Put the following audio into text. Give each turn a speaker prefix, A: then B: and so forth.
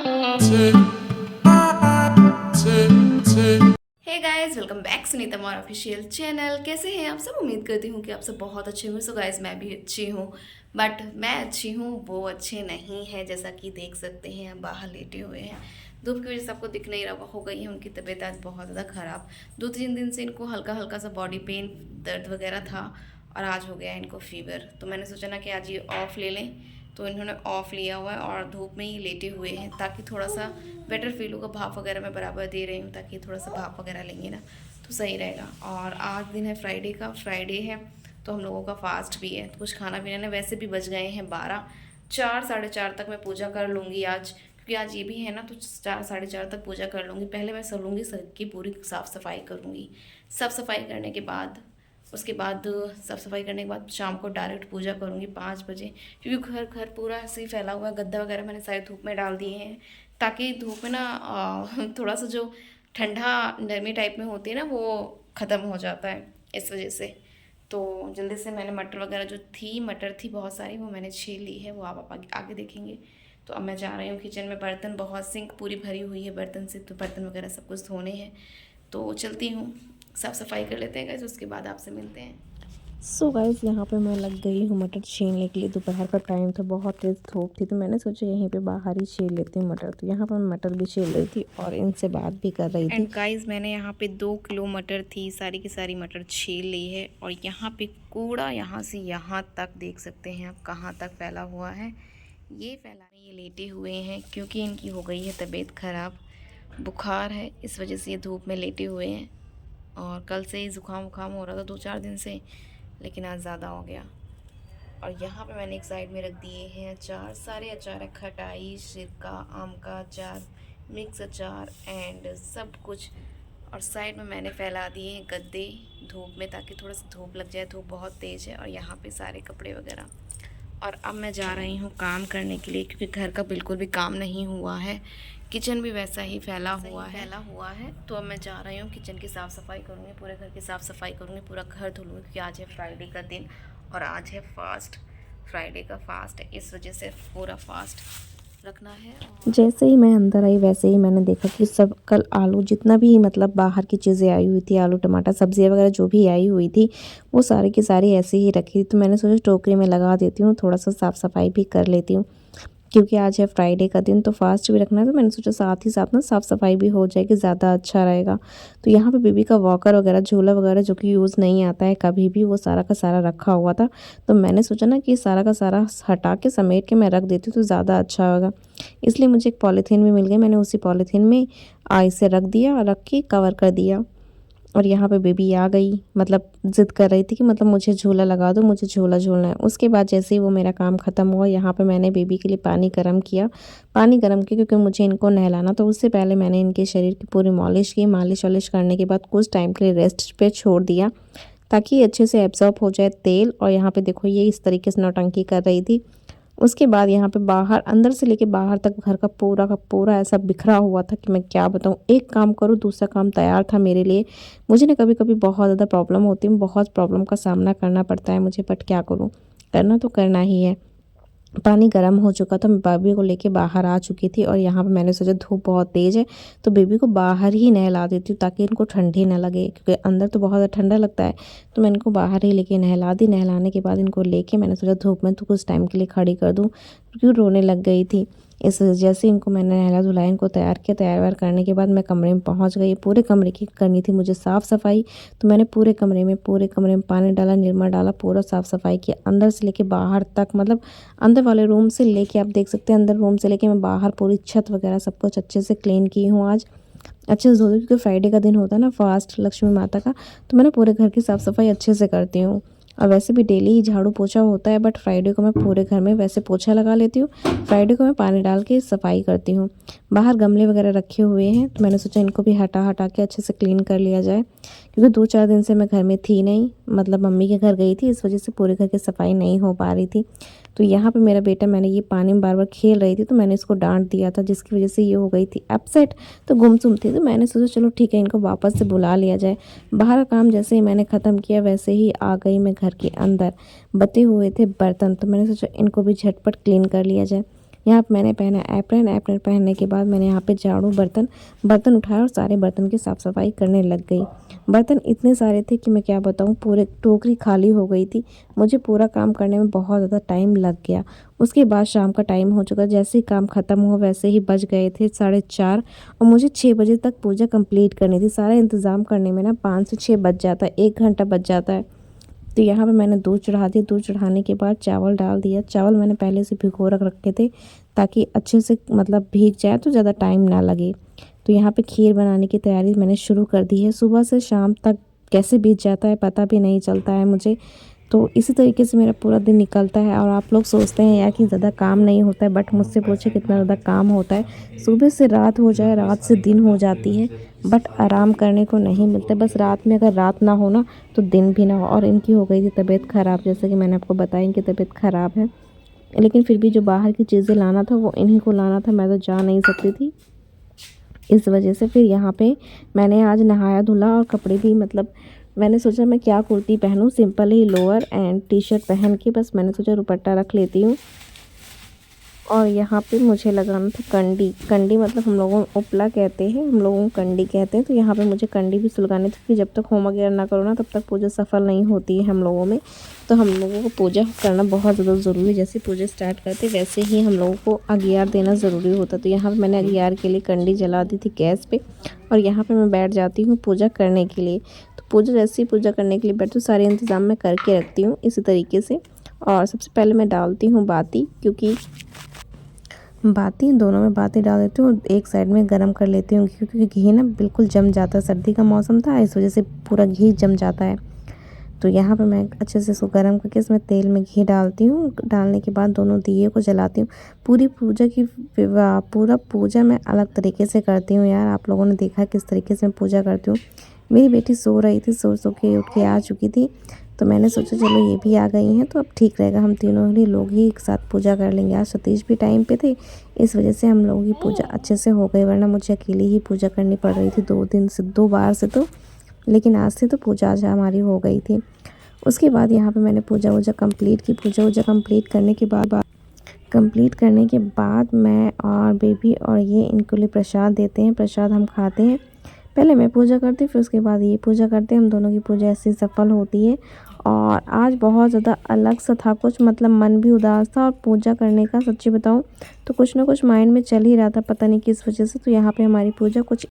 A: हे guys, welcome back Sunita More official channel. कैसे हैं आप सब? उम्मीद करती हूँ कि आप सब बहुत अच्छे होंगे। सो गाइस, मैं भी अच्छी हूँ, बट मैं अच्छी हूँ, वो अच्छे नहीं है। जैसा कि देख सकते हैं, आप बाहर लेटे हुए हैं। धूप की वजह से आपको दिख नहीं रहा, हो गई है उनकी तबीयत आज बहुत ज़्यादा ख़राब। 2-3 दिन से इनको हल्का हल्का सा बॉडी पेन, दर्द वगैरह था, और आज हो गया इनको फीवर। तो मैंने सोचा ना कि आज ये ऑफ ले लें, तो इन्होंने ऑफ लिया हुआ है और धूप में ही लेटे हुए हैं, ताकि थोड़ा सा बेटर फील होगा। भाप वगैरह मैं बराबर दे रही हूँ, ताकि थोड़ा सा भाप वगैरह लेंगे ना तो सही रहेगा। और आज दिन है फ्राइडे का, फ्राइडे है तो हम लोगों का फास्ट भी है, तो कुछ खाना पीना ने वैसे भी बज गए हैं 12। 4 साढ़े 4 तक मैं पूजा कर लूँगी आज, क्योंकि आज ये भी है ना, तो 4 साढ़े 4 तक पूजा कर लूँगी। पहले मैं सलूँगी, सर की पूरी साफ़ सफाई करूँगी। साफ़ सफाई करने के बाद, उसके बाद साफ़ सफाई करने के बाद शाम को डायरेक्ट पूजा करूँगी 5 बजे, क्योंकि घर घर पूरा ऐसे ही फैला हुआ है। गद्दा वगैरह मैंने सारे धूप में डाल दिए हैं, ताकि धूप में ना थोड़ा सा जो ठंडा नरमी टाइप में होती है ना, वो ख़त्म हो जाता है इस वजह से। तो जल्दी से मैंने मटर वगैरह जो थी, मटर थी बहुत सारी, वो मैंने छील ली है, वो आप आगे देखेंगे। तो अब मैं जा रही हूँ किचन में। बर्तन बहुत, सिंक पूरी भरी हुई है बर्तन से, तो बर्तन वगैरह सब कुछ धोने हैं। तो चलती हूँ, साफ़ सफाई कर लेते हैं गाइस, उसके बाद आपसे मिलते हैं।
B: सो गाइस, यहाँ पे मैं लग गई हूँ मटर छीलने के लिए। दोपहर का टाइम था, बहुत तेज़ धूप थी, तो मैंने सोचा यहीं पे बाहर ही छील लेती हूँ मटर। तो यहाँ पर मैं मटर भी छील रही थी और इनसे बात भी कर रही थी।
A: एंड गाइस, मैंने यहाँ पे 2 किलो मटर थी, सारी की सारी मटर छील ली है। और यहाँ पे कूड़ा यहाँ से यहाँ तक देख सकते हैं आप, कहाँ तक फैला हुआ है। ये लेटे हुए हैं, क्योंकि इनकी हो गई है तबीयत ख़राब, बुखार है, इस वजह से ये धूप में लेटे हुए हैं। और कल से ही ज़ुकाम वुकाम हो रहा था 2-4 दिन से, लेकिन आज ज़्यादा हो गया। और यहाँ पे मैंने एक साइड में रख दिए हैं अचार, सारे अचार है, खटाई, सिरका, आम का अचार, मिक्स अचार एंड सब कुछ। और साइड में मैंने फैला दिए हैं गद्दे धूप में, ताकि थोड़ा सा धूप लग जाए। धूप बहुत तेज़ है। और यहाँ पे सारे कपड़े वगैरह। और अब मैं जा रही हूँ काम करने के लिए, क्योंकि घर का बिल्कुल भी काम नहीं हुआ है। किचन भी वैसा ही फैला हुआ है। तो अब मैं जा रही हूँ किचन की साफ़ सफाई करूँगी, पूरे घर की साफ़ सफाई करूँगी, पूरा घर धुलूँगी, क्योंकि आज है फ्राइडे का दिन और आज है फास्ट, फ्राइडे का फास्ट है, इस वजह से पूरा फास्ट रखना है।
B: जैसे ही मैं अंदर आई, वैसे ही मैंने देखा कि सब कल आलू जितना भी मतलब बाहर की चीज़ें आई हुई थी, आलू टमाटर सब्जियां वगैरह जो भी आई हुई थी, वो सारी की सारी ऐसे ही रखी थी। तो मैंने सोचा टोकरी में लगा देती हूँ, थोड़ा सा साफ़ सफाई भी कर लेती हूँ, क्योंकि आज है फ्राइडे का दिन, तो फास्ट भी रखना है। तो मैंने सोचा साथ ही साथ ना साफ़ सफाई भी हो जाएगी, ज़्यादा अच्छा रहेगा। तो यहाँ पे बेबी का वॉकर वगैरह, झूला वगैरह जो कि यूज़ नहीं आता है कभी भी, वो सारा का सारा रखा हुआ था। तो मैंने सोचा ना कि सारा का सारा हटा के समेट के मैं रख देती हूँ, तो ज़्यादा अच्छा होगा। इसलिए मुझे एक पॉलीथीन भी मिल गई, मैंने उसी पॉलीथीन में इसे रख दिया और रख के कवर कर दिया। और यहाँ पे बेबी आ गई, मतलब ज़िद कर रही थी कि मतलब मुझे झूला लगा दो, मुझे झूला झूलना है। उसके बाद जैसे ही वो मेरा काम ख़त्म हुआ, यहाँ पे मैंने बेबी के लिए पानी गर्म किया। पानी गर्म किया क्योंकि मुझे इनको नहलाना, तो उससे पहले मैंने इनके शरीर की पूरी मालिश की। मालिश वालिश करने के बाद कुछ टाइम के लिए रेस्ट पे छोड़ दिया, ताकि अच्छे से एब्जॉर्ब हो जाए तेल। और यहाँ पे देखो, ये इस तरीके से नौटंकी कर रही थी। उसके बाद यहाँ पे बाहर, अंदर से लेके बाहर तक घर का पूरा ऐसा बिखरा हुआ था कि मैं क्या बताऊँ। एक काम करूँ दूसरा काम तैयार था मेरे लिए। मुझे ना कभी कभी बहुत ज़्यादा प्रॉब्लम होती है, बहुत प्रॉब्लम का सामना करना पड़ता है मुझे, बट क्या करूँ, करना तो करना ही है। पानी गर्म हो चुका था, मैं बेबी को लेके बाहर आ चुकी थी। और यहाँ पे मैंने सोचा धूप बहुत तेज़ है, तो बेबी को बाहर ही नहला देती हूँ, ताकि इनको ठंडी ना लगे, क्योंकि अंदर तो बहुत ज़्यादा ठंडा लगता है। तो मैं इनको बाहर ही लेके नहला दी। नहलाने के बाद इनको लेके मैंने सोचा धूप में तो कुछ टाइम के लिए खड़ी कर दूँ, क्योंकि रोने लग गई थी। इस जैसे इनको मैंने नहला धुलाया, इनको तैयार किया, तैयार व्यार करने के बाद मैं कमरे में पहुँच गई। पूरे कमरे की करनी थी मुझे साफ़ सफाई, तो मैंने पूरे कमरे में पानी डाला, निरमा डाला, पूरा साफ़ सफाई किया, अंदर से लेके बाहर तक। मतलब अंदर वाले रूम से लेके, आप देख सकते हैं, अंदर रूम से लेके मैं बाहर पूरी छत वगैरह सब कुछ अच्छे से क्लीन की हूँ आज, अच्छे से धो दी, क्योंकि फ्राइडे का दिन होता है ना, फास्ट लक्ष्मी माता का। तो मैंने पूरे घर की साफ़ सफाई अच्छे से करती हूँ। और वैसे भी डेली ही झाड़ू पोछा होता है, बट फ्राइडे को मैं पूरे घर में वैसे पोछा लगा लेती हूँ। फ्राइडे को मैं पानी डाल के सफाई करती हूँ। बाहर गमले वगैरह रखे हुए हैं, तो मैंने सोचा इनको भी हटा हटा के अच्छे से क्लीन कर लिया जाए, क्योंकि 2-4 दिन से मैं घर में थी नहीं, मतलब मम्मी के घर गई थी, इस वजह से पूरे घर की सफाई नहीं हो पा रही थी। तो यहाँ पे मेरा बेटा, मैंने ये पानी में बार बार खेल रही थी, तो मैंने इसको डांट दिया था, जिसकी वजह से ये हो गई थी अपसेट, तो गुमसुम थी। तो मैंने सोचा चलो ठीक है, इनको वापस से बुला लिया जाए। बाहर का काम जैसे ही मैंने ख़त्म किया, वैसे ही आ गई मैं घर के अंदर। बचे हुए थे बर्तन, तो मैंने सोचा इनको भी झटपट क्लीन कर लिया जाए। यहाँ पे मैंने पहना एप्रन। एप्रन पहनने के बाद मैंने यहाँ पे झाड़ू बर्तन उठाया और सारे बर्तन की साफ़ सफाई करने लग गई। बर्तन इतने सारे थे कि मैं क्या बताऊँ, पूरे टोकरी खाली हो गई थी। मुझे पूरा काम करने में बहुत ज़्यादा टाइम लग गया। उसके बाद शाम का टाइम हो चुका, जैसे ही काम ख़त्म हुआ वैसे ही बज गए थे 4:30 और मुझे 6 बजे तक पूजा कंप्लीट करनी थी। सारा इंतज़ाम करने में ना 5 से 6 बज जाता है, 1 घंटा बच जाता है। तो यहाँ पे मैंने दूध चढ़ा दिया। दूध चढ़ाने के बाद चावल डाल दिया। चावल मैंने पहले से भिगो रखे थे ताकि अच्छे से मतलब भीग जाए तो ज़्यादा टाइम ना लगे। तो यहाँ पे खीर बनाने की तैयारी मैंने शुरू कर दी है। सुबह से शाम तक कैसे बीत जाता है पता भी नहीं चलता है मुझे। तो इसी तरीके से मेरा पूरा दिन निकलता है। और आप लोग सोचते हैं यार कि ज़्यादा काम नहीं होता है, बट मुझसे पूछे कितना ज़्यादा काम होता है। सुबह से रात हो जाए, रात से दिन हो जाती है, बट आराम करने को नहीं मिलता। बस रात में अगर रात ना हो ना तो दिन भी ना हो। और इनकी हो गई थी तबीयत ख़राब, जैसे कि मैंने आपको बताया इनकी तबीयत ख़राब है। लेकिन फिर भी जो बाहर की चीज़ें लाना था वो इन्हीं को लाना था, मैं तो जा नहीं सकती थी। इस वजह से फिर यहाँ पे मैंने आज नहाया धुला और कपड़े भी मतलब मैंने सोचा मैं क्या कुर्ती पहनूँ, simple he lower and T shirt पहन के बस मैंने सोचा दुपट्टा रख लेती हूँ। और यहाँ पे मुझे लगाना था कंडी। कंडी मतलब हम लोगों उपला कहते हैं, हम लोगों को कंडी कहते हैं। तो यहाँ पे मुझे कंडी भी सुलगानी थी कि जब तक होम वगैरह ना करो ना तब तक पूजा सफल नहीं होती है हम लोगों में। तो हम लोगों को पूजा करना बहुत ज़्यादा ज़रूरी है। जैसे पूजा स्टार्ट करते वैसे ही हम लोगों को अगियार देना ज़रूरी होता। तो यहाँ पर मैंने अगियार के लिए कंडी जला दी थी गैस पर और यहाँ पर मैं बैठ जाती हूँ पूजा करने के लिए। तो पूजा जैसे ही पूजा करने के लिए बैठती हूँ सारे इंतज़ाम मैं करके रखती हूँ इसी तरीके से। और सबसे पहले मैं डालती हूँ बाती, क्योंकि बाती दोनों में बाती डाल देती हूँ। एक साइड में गरम कर लेती हूँ क्योंकि घी ना बिल्कुल जम जाता है। सर्दी का मौसम था इस वजह से पूरा घी जम जाता है। तो यहाँ पे मैं अच्छे से इसको गरम करके इसमें तेल में घी डालती हूँ। डालने के बाद दोनों दिए को जलाती हूँ। पूरी पूजा मैं अलग तरीके से करती हूँ यार। आप लोगों ने देखा किस तरीके से मैं पूजा करती हूँ। मेरी बेटी सो रही थी, सो के उठ के आ चुकी थी। तो मैंने सोचा चलो ये भी आ गई हैं तो अब ठीक रहेगा, हम तीनों ही लोग ही एक साथ पूजा कर लेंगे। आज सतीश भी टाइम पे थे, इस वजह से हम लोगों की पूजा अच्छे से हो गई, वरना मुझे अकेली ही पूजा करनी पड़ रही थी 2 बार से। तो लेकिन आज से तो पूजा आज हमारी हो गई थी। उसके बाद यहाँ पे मैंने पूजा वूजा कंप्लीट की। पूजा वूजा कंप्लीट करने के बाद मैं और बेबी और ये इनके लिए प्रसाद देते हैं। प्रसाद हम खाते हैं। पहले मैं पूजा करती हूँ फिर उसके बाद ये पूजा करते हैं। हम दोनों की पूजा ऐसे सफल होती है। और आज बहुत ज़्यादा अलग सा था कुछ, मतलब मन भी उदास था और पूजा करने का सच्ची बताऊँ तो कुछ ना कुछ माइंड में चल ही रहा था, पता नहीं किस वजह से। तो यहाँ पे हमारी पूजा कुछ